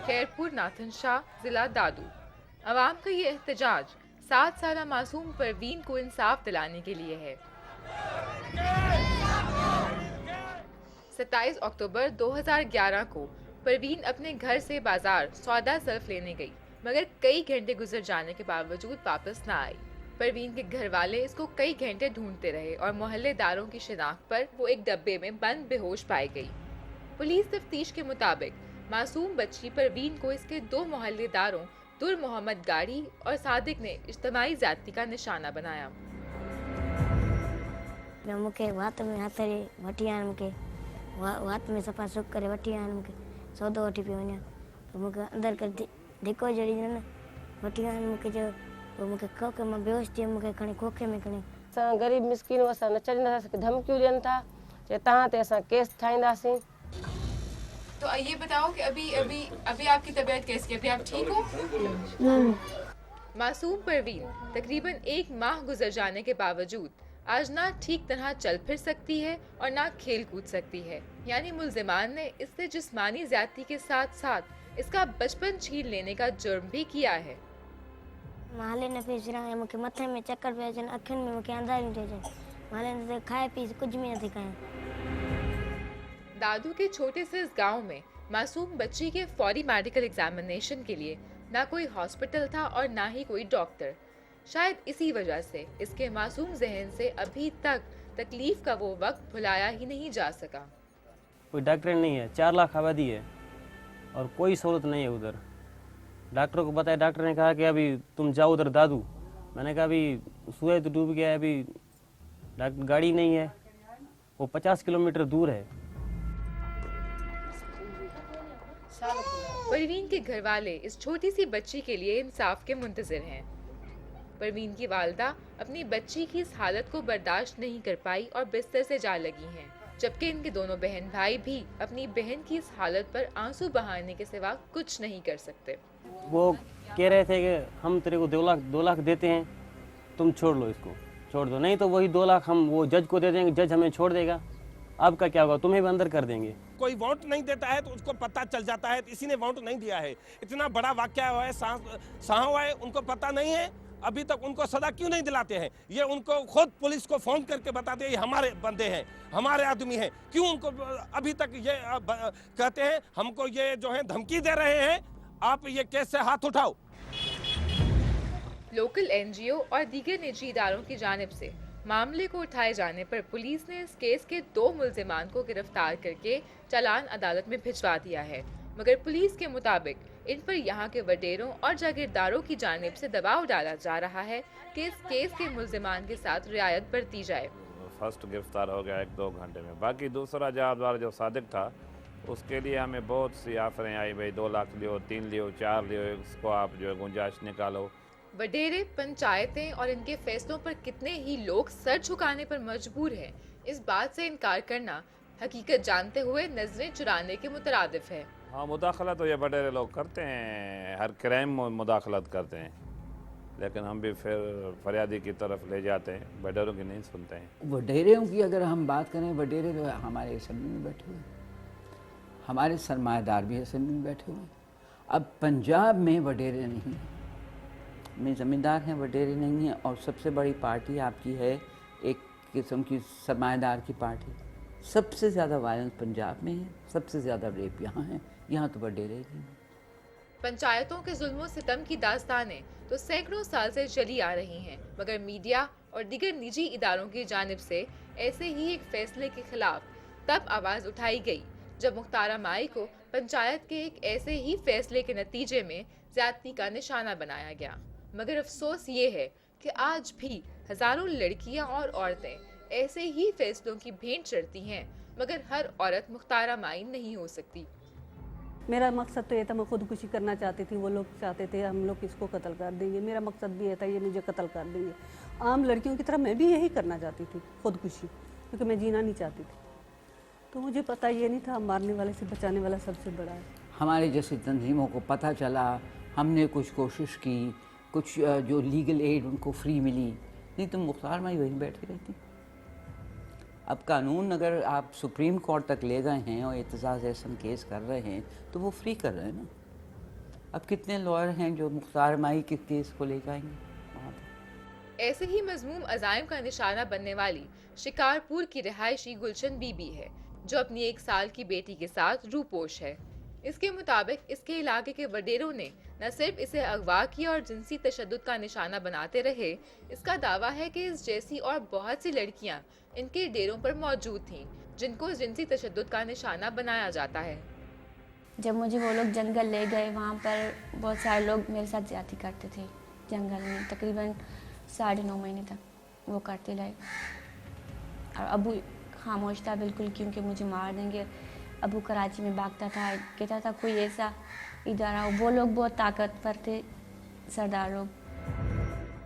Khairpur Nathan Shah, जिला दादू। अवाम का ये एहतजाज 7 साला मासूम परवीन को इंसाफ दिलाने के लिए है। 27 अक्टूबर 2011 को परवीन अपने घर से बाजार सौदा सर्फ लेने गई, मगर कई घंटे गुजर जाने के बावजूद वापस न आई। परवीन के घर वाले इसको कई घंटे ढूंढते रहे और मोहल्लेदारों की शिनाख्त पर वो एक डब्बे में बंद बेहोश पाई गई। पुलिस तफ्तीश के मुताबिक मासूम बच्ची परवीन को इसके 2 मोहल्लेदारों दुर मोहम्मद गाड़ी और सादिक ने इज्तिमाई ज़्यादती का निशाना बनाया। मूंखे वात में हथड़ी वठी आन, मूंखे वात में सफ़ा सुख करे वठी आन, मूंखे सौदो वठी पियो वञा त मूंखे अंदरि करे धिको जड़ी न वठी आन, मूंखे चयो पोइ मूंखे खोखे मां बेहोश थी मूंखे खणी खोखे में खणी। असां ग़रीब मिसकिन असां न चढ़ी नथा, धमकियूं ॾियनि था, चए तव्हां ते असां केस ठाहींदासीं। तो ये बताओ कि अभी आपकी तबीयत कैसी है? अभी आप ठीक हो? मासूम परवीन तकरीबन 1 माह गुजर जाने के बावजूद आज ना ठीक तरह चल फिर सकती है और ना खेल कूद सकती है। यानी मुल्जिमान ने इससे जिस्मानी ज़्यादती के साथ साथ इसका बचपन छीन लेने का जुर्म भी किया है। माले न पी सिराए, मूंखे मथे में चक्कर पिया अचनि, अखियुनि में मूंखे अंधारियूं थी अचनि, माले न खाए पी कुछ भी नथी खाए। दादू के छोटे से इस गांव में मासूम बच्ची के फौरी मेडिकल एग्जामिनेशन के लिए ना कोई हॉस्पिटल था और ना ही कोई डॉक्टर। शायद इसी वजह से इसके मासूम जहन से अभी तक तकलीफ का वो वक्त भुलाया ही नहीं जा सका। कोई डॉक्टर नहीं है, 4 लाख आबादी है और कोई सहूलत नहीं है उधर। डॉक्टरों को बताया, डॉक्टर ने कहा कि अभी तुम जाओ उधर दादू। मैंने कहा अभी सूरज तो डूब गया है, अभी गाड़ी नहीं है, वो 50 किलोमीटर दूर है। परवीन के घर वाले इस छोटी सी बच्ची के लिए इंसाफ के मुंतजिर हैं। परवीन की वालदा अपनी बच्ची की इस हालत को बर्दाश्त नहीं कर पाई और बिस्तर से जा लगी हैं, जबकि इनके दोनों बहन भाई भी अपनी बहन की इस हालत पर आंसू बहाने के सिवा कुछ नहीं कर सकते। वो कह रहे थे कि हम तेरे को 2 लाख देते हैं, तुम छोड़ लो, इसको छोड़ दो, नहीं तो वही 2 लाख हम वो जज को दे देंगे, जज हमें छोड़ देगा, आपका क्या होगा, तुम्हें भी अंदर कर देंगे। कोई वोट नहीं देता है तो उसको पता चल जाता है इसी ने वोट नहीं दिया है। इतना बड़ा वाकया हुआ है, हुआ है, उनको पता नहीं है, अभी तक उनको सजा क्यों नहीं दिलाते हैं? ये उनको खुद पुलिस को फोन करके बताते हैं ये हमारे बंदे हैं, हमारे आदमी हैं, क्यों उनको अभी तक ये कहते हैं हमको ये जो है धमकी दे रहे हैं, आप ये केस से हाथ उठाओ। लोकल एनजीओ और दीगर निजी इदारों की जानिब से मामले को उठाए जाने पर पुलिस ने इस केस के 2 मुल्जिमान को गिरफ्तार करके चालान अदालत में भिजवा दिया है, मगर पुलिस के मुताबिक इन पर यहाँ के वडेरों और जागीरदारों की जानिब से दबाव डाला जा रहा है कि इस केस के मुल्जिमान के साथ रियायत बरती जाए। फर्स्ट गिरफ्तार हो गया 1-2 घंटे में, बाकी दूसरा जवाबदार जो सादिक था उसके लिए हमें बहुत सी ऑफरें आई, भाई 2 लाख लियो, 3 लियो, 4 लियो, इसको आप जो है गुंजाइश निकालो। वडेरे, पंचायतें और इनके फैसलों पर कितने ही लोग सर झुकाने पर मजबूर हैं, इस बात से इनकार करना हकीकत जानते हुए नजरें चुराने के मुतरादिफ है। हाँ, मुदाखलत तो ये वडेरे लोग करते हैं, हर क्राइम में मुदाखलत करते हैं, लेकिन हम भी फिर फरियादी की तरफ ले जाते हैं, वडेरों की नहीं सुनते हैं। वडेरों की अगर हम बात करें, वडेरे तो हमारे असेंबली में बैठे हुए, हमारे सरमाएदार भी असेंबली में बैठे हुए। अब पंजाब में वडेरे नहीं हैं, में ज़मींदार हैं, वडेरे नहीं हैं, और सबसे बड़ी पार्टी आपकी है एक किस्म की सरमाएदार की पार्टी। सबसे ज़्यादा वायलेंस पंजाब में है, सबसे ज़्यादा रेप यहाँ है, यहाँ तो वडेरे ही हैं। पंचायतों के जुल्मों सितम की दास्तानें तो सैकड़ों साल से चली आ रही हैं, मगर मीडिया और दीगर निजी इदारों की जानिब से ऐसे ही एक फैसले के खिलाफ तब आवाज़ उठाई गई जब मुख्तारा माई को पंचायत के एक ऐसे ही फैसले के नतीजे में ज़्यादती का निशाना बनाया गया। मगर अफसोस ये है कि आज भी हज़ारों लड़कियां और औरतें ऐसे ही फैसलों की भेंट चढ़ती हैं, मगर हर औरत मुख्तारा माई नहीं हो सकती। मेरा मकसद तो ये था, मैं खुदकुशी करना चाहती थी, वो लोग चाहते थे हम लोग इसको कत्ल कर देंगे, मेरा मकसद भी ये था ये मुझे कत्ल कर देंगे। आम लड़कियों की तरह मैं भी यही करना चाहती थी, खुदकुशी, क्योंकि मैं जीना नहीं चाहती थी। तो मुझे पता ये नहीं था मारने वाले से बचाने वाला सबसे बड़ा है। हमारे जैसी तंजीमों को पता चला, हमने कुछ कोशिश की, कुछ जो लीगल एड उनको फ्री मिली, नहीं तो मुख्तार माई वहीं बैठी रहती। अब कानून अगर आप सुप्रीम कोर्ट तक ले गए हैं और एतजाज़ एहसन केस कर रहे हैं तो वो फ्री कर रहे हैं ना। अब कितने लॉयर हैं जो मुख्तार माई के केस को ले जाएंगे वहाँ पर। ऐसे ही मजमूम अजाइम का निशाना बनने वाली शिकारपुर की रिहायशी गुलशन बीबी है, जो अपनी 1 साल की बेटी के साथ रूपोश है। इसके मुताबिक इसके इलाके के वडेरों ने न सिर्फ इसे अगवा किया और जिनसी तशद्दुद का निशाना बनाते रहे, इसका दावा है कि इस जैसी और बहुत सी लड़कियां इनके डेरों पर मौजूद थीं, जिनको जिनसी तशद्दुद का निशाना बनाया जाता है। जब मुझे वो लोग जंगल ले गए, वहाँ पर बहुत सारे लोग मेरे साथ ज्यादती करते थे जंगल में, तकरीबन 9.5 महीने तक वो करते रहे। और अबू खामोश था बिल्कुल, क्योंकि मुझे मार देंगे। अबू कराची में भागता था, कहता था कोई ऐसा इदारा हो। वो लोग बहुत ताकतवर थे, सरदार लोग।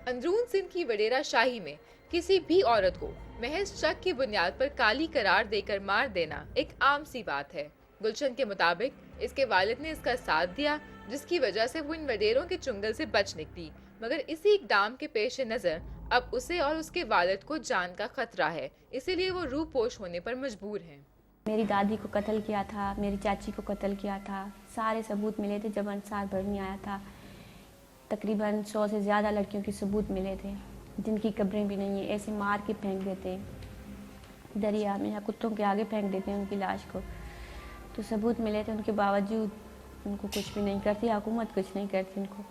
अंदरून सिंध की वडेरा शाही में किसी भी औरत को महज शक की बुनियाद पर काली करार देकर मार देना एक आम सी बात है। गुलशन के मुताबिक इसके वालिद ने इसका साथ दिया, जिसकी वजह से वो इन वडेरों के चुंगल से बच निकली, मगर इसी इकदाम के पेश नज़र अब उसे और उसके वालिद को जान का खतरा है, इसीलिए वो रूपोश होने पर मजबूर हैं। मेरी दादी को कत्ल किया था, मेरी चाची को कत्ल किया था, सारे सबूत मिले थे जब अंसार भरनी आया था। तकरीबन 100 से ज़्यादा लड़कियों के सबूत मिले थे, जिनकी कब्रें भी नहीं है। ऐसे मार के फेंक देते दरिया में या कुत्तों के आगे फेंक देते हैं उनकी लाश को। तो सबूत मिले थे, उनके बावजूद उनको कुछ भी नहीं करती, हुकूमत कुछ नहीं करती उनको।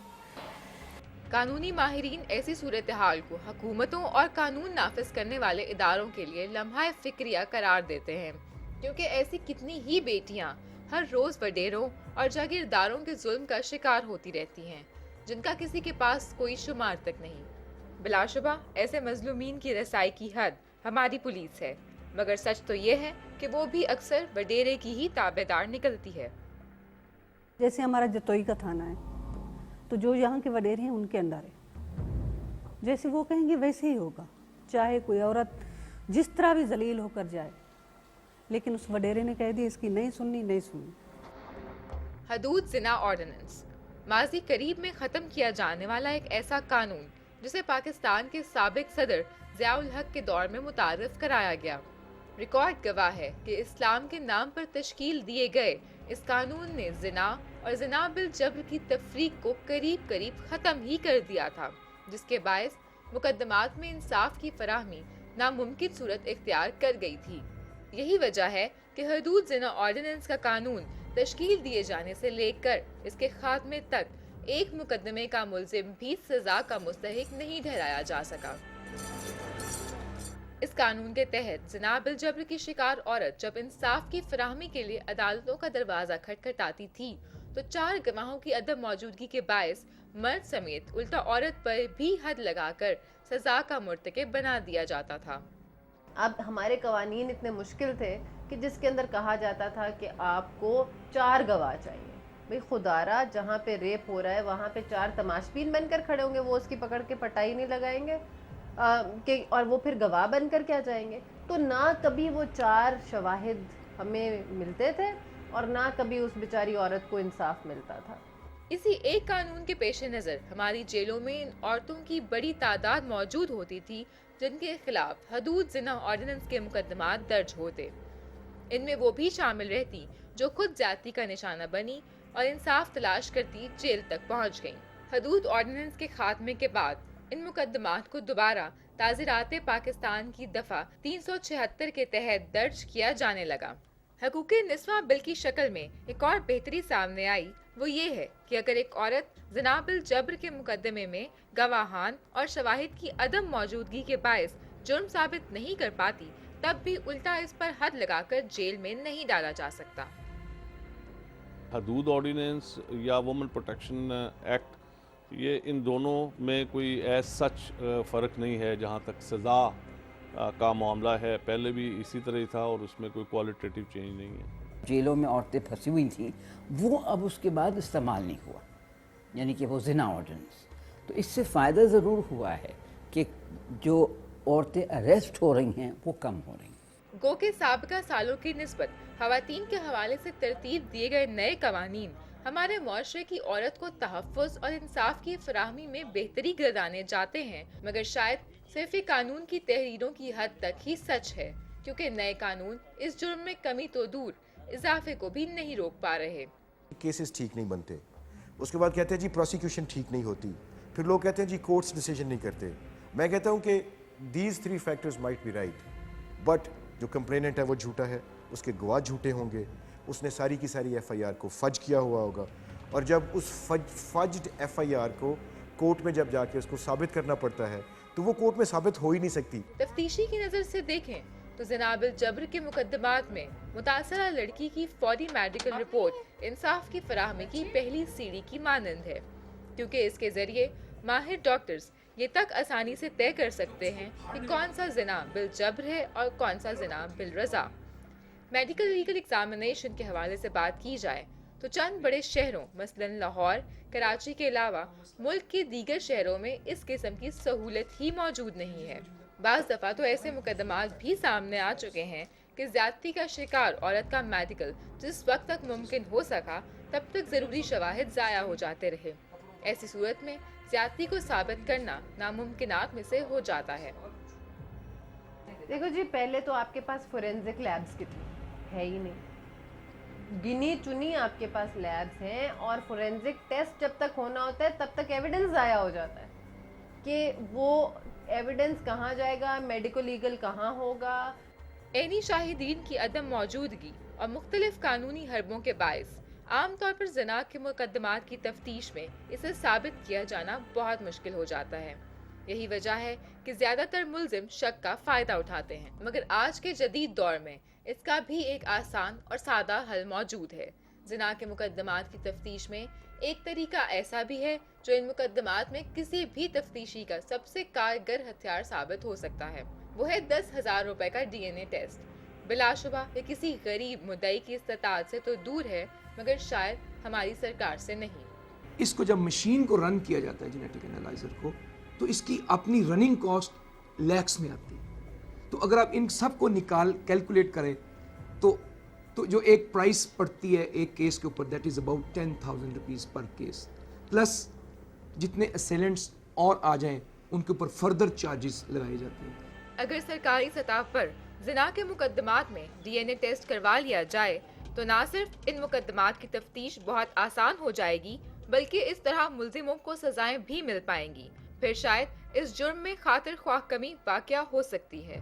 कानूनी माहिरीन ऐसी सूरत हाल को हुकूमतों और कानून नाफिज करने वाले इदारों के लिए लम्हा फिक्रिया करार देते हैं, क्योंकि ऐसी कितनी ही बेटियां हर रोज वडेरों और जागीरदारों के जुल्म का शिकार होती रहती हैं, जिनका किसी के पास कोई शुमार तक नहीं। बिलाशुबा ऐसे मजलूमीन की रसाई की हद हमारी पुलिस है, मगर सच तो ये है कि वो भी अक्सर वडेरे की ही ताबेदार निकलती है। जैसे हमारा जतोई का थाना है, तो जो यहाँ के वडेरे हैं उनके अंडर है। जैसे वो कहेंगे वैसे ही होगा, चाहे कोई औरत जिस तरह भी जलील होकर जाए, लेकिन उस वडेरे ने कह दिया इसकी नहीं सुननी। हदूद जिना ऑर्डिनेंस माजी करीब में ख़त्म किया जाने वाला एक ऐसा कानून जिसे पाकिस्तान के साबिक सदर ज़ियाउल हक के दौर में मुतारिफ कराया गया। रिकॉर्ड गवाह है कि इस्लाम के नाम पर तश्कील दिए गए इस कानून ने जिना और जिना बिल जब्र की तफरीक को करीब करीब ख़त्म ही कर दिया था, जिसके बायस मुकदमात में इंसाफ की फराहमी नामुमकिन सूरत इख्तियार कर गई थी। यही वजह है कि हदूद जिना ऑर्डिनेंस का कानून तश्कील दिए जाने से लेकर इसके खात्मे तक एक मुकदमे का मुल्जिम भी सजा का मुस्तहिक नहीं ठहराया जा सका। इस कानून के तहत जिना बिल जब्र की शिकार औरत जब इंसाफ की फराहमी के लिए अदालतों का दरवाजा खटखटाती थी, तो 4 गवाहों की अदम मौजूदगी के बायस मर्द समेत उल्टा औरत पर भी हद लगाकर सजा का मुर्तकिब बना दिया जाता था। अब हमारे कवानीन इतने मुश्किल थे कि जिसके अंदर कहा जाता था कि आपको 4 गवाह चाहिए। भाई खुदारा, जहाँ पे रेप हो रहा है वहाँ पे 4 तमाशबीन बनकर खड़े होंगे, वो उसकी पकड़ के पटाई नहीं लगाएंगे और वो फिर गवाह बनकर क्या जाएंगे। तो ना कभी वो 4 शवाहिद हमें मिलते थे और ना कभी उस बेचारी औरत को इंसाफ मिलता था। इसी एक कानून के पेश नज़र हमारी जेलों में इन औरतों की बड़ी तादाद मौजूद होती थी, जिनके खिलाफ हदूद जिना ऑर्डिनेंस के मुकदमात दर्ज होते। इनमें वो भी शामिल रहती जो खुद ज्यादती का निशाना बनी और इंसाफ तलाश करती जेल तक पहुंच गईं। हदूद ऑर्डिनेंस के खात्मे के बाद इन मुकदमात को दोबारा ताज़ीरात पाकिस्तान की दफ़ा 376 के तहत दर्ज किया जाने लगा। हकूक़े निस्वा बिल की शक्ल में एक और बेहतरी सामने आई, वो ये है कि अगर एक औरत ज़िना बिल जब्र के मुकदमे में गवाहान और शवाहिद की अदम मौजूदगी के बायस जुर्म साबित नहीं कर पाती, तब भी उल्टा इस पर हद लगाकर जेल में नहीं डाला जा सकता। हदूद ऑर्डिनेंस या वुमेन प्रोटेक्शन एक्ट, ये इन दोनों में कोई सच फ़र्क नहीं है। जहाँ तक सज़ा का मामला है, पहले भी इसी तरह ही था और उसमें कोई क्वालिटेटिव चेंज नहीं है। जेलों में औरतें फंसी हुई थी, वो अब उसके बाद इस्तेमाल नहीं हुआ, यानी कि वो जिना ऑर्डिनेंस। तो इससे फ़ायदा ज़रूर हुआ है कि जो औरतें अरेस्ट हो रही हैं वो कम हो रही हैं। गो के साबिका सालों की निस्बत ख़वातीन के हवाले से तरतीब दिए गए नए कवानीन हमारे मुआशरे की औरत को तहफ़्फ़ुज़ और इंसाफ की फराहमी में बेहतरी गर्दाने जाते हैं, मगर शायद सिर्फ कानून की तहरीरों की हद तक ही सच है, क्योंकि नए कानून इस जुर्म में कमी तो दूर इजाफे को भी नहीं रोक पा रहे। केसेस ठीक नहीं बनते, اس کے بعد کہتے ہیں جی پروسیکیوشن ٹھیک نہیں ہوتی, پھر لوگ کہتے ہیں جی کورٹس ڈیسیجن نہیں کرتے. میں کہتا ہوں کہ these 3 factors might be right, but جو کمپلیننٹ ہے وہ جھوٹا ہے, اس کے گواہ جھوٹے ہوں گے, اس نے ساری کی ساری ایف آئی آر کو فج کیا ہوا ہوگا, اور جب اس فجڈ ایف آئی آر کو کورٹ میں جب جا کے اس کو ثابت کرنا پڑتا ہے تو وہ کورٹ میں ثابت ہو ہی نہیں سکتی. تفتیشی کی نظر سے دیکھیں تو زنا بالجبر کے مقدمات میں متاثرہ لڑکی کی فوری میڈیکل رپورٹ انصاف کی فراہمی کی پہلی سیڑھی کی مانند ہے, کیونکہ اس کے ذریعے ماہر ڈاکٹرز یہ تک آسانی سے طے کر سکتے ہیں کہ کون سا زنا بالجبر ہے اور کون سا زنا بالرضا. میڈیکل لیگل ایگزامینیشن کے حوالے سے بات کی جائے تو چند بڑے شہروں مثلا لاہور, کراچی کے علاوہ ملک کے دیگر شہروں میں اس قسم کی سہولت ہی موجود نہیں ہے. بعض دفعہ تو ایسے مقدمات بھی سامنے آ چکے ہیں کہ زیادتی کا شکار عورت کا میڈیکل جس وقت تک ممکن ہو سکا تب تک ضروری شواہد ضائع ہو جاتے رہے. ایسی صورت میں زیادتی کو ثابت کرنا ناممکنات میں سے ہو جاتا ہے. دیکھو جی, پہلے تو آپ کے پاس فورینزک لیبز کتنی ہے ہی نہیں, گنی چنی آپ کے پاس لیبز ہیں, اور فورینزک ٹیسٹ جب تک ہونا ہوتا ہے تب تک ایویڈنس ضائع ہو جاتا ہے کہ وہ ایویڈنس کہاں جائے گا, میڈیکو لیگل کہاں ہوگا. عینی شاہدین کی عدم موجودگی اور مختلف قانونی حربوں کے باعث عام طور پر زنا کے مقدمات کی تفتیش میں اسے ثابت کیا جانا بہت مشکل ہو جاتا ہے. یہی وجہ ہے کہ زیادہ تر ملزم شک کا فائدہ اٹھاتے ہیں, مگر آج کے جدید دور میں اس کا بھی ایک آسان اور سادہ حل موجود ہے. زنا کے مقدمات کی تفتیش میں ایک طریقہ ایسا بھی ہے جو ان مقدمات میں کسی بھی تفتیشی کا سب سے کارگر ہتھیار ثابت ہو سکتا ہے. وہ ہے 10,000 روپے کا ڈی این اے ٹیسٹ. بلا شبہ یہ کسی غریب مدعی کی استطاعت سے تو دور ہے, مگر شاید ہماری سرکار سے نہیں. اس کو جب مشین کو رن کیا جاتا ہے جینیٹک انالائزر کو, تو اس کی اپنی رننگ کاسٹ لیکس میں آتی ہے. تو اگر آپ ان سب کو کیلکولیٹ کریں تو جو ایک پرائس پڑتی ہے ایک کیس کے اوپر, that is about 10,000 rupees per case, plus جتنے اسیلنٹس اور آ جائیں ان کے اوپر فردر چارجز لگائے جاتے ہیں. اگر سرکاری سطح پر زنا کے مقدمات میں ڈی این اے ٹیسٹ کروا لیا جائے تو نہ صرف ان مقدمات کی تفتیش بہت آسان ہو جائے گی, بلکہ اس طرح ملزموں کو سزائیں بھی مل پائیں گی. پھر شاید اس جرم میں خاطر خواہ کمی واقع ہو سکتی ہے.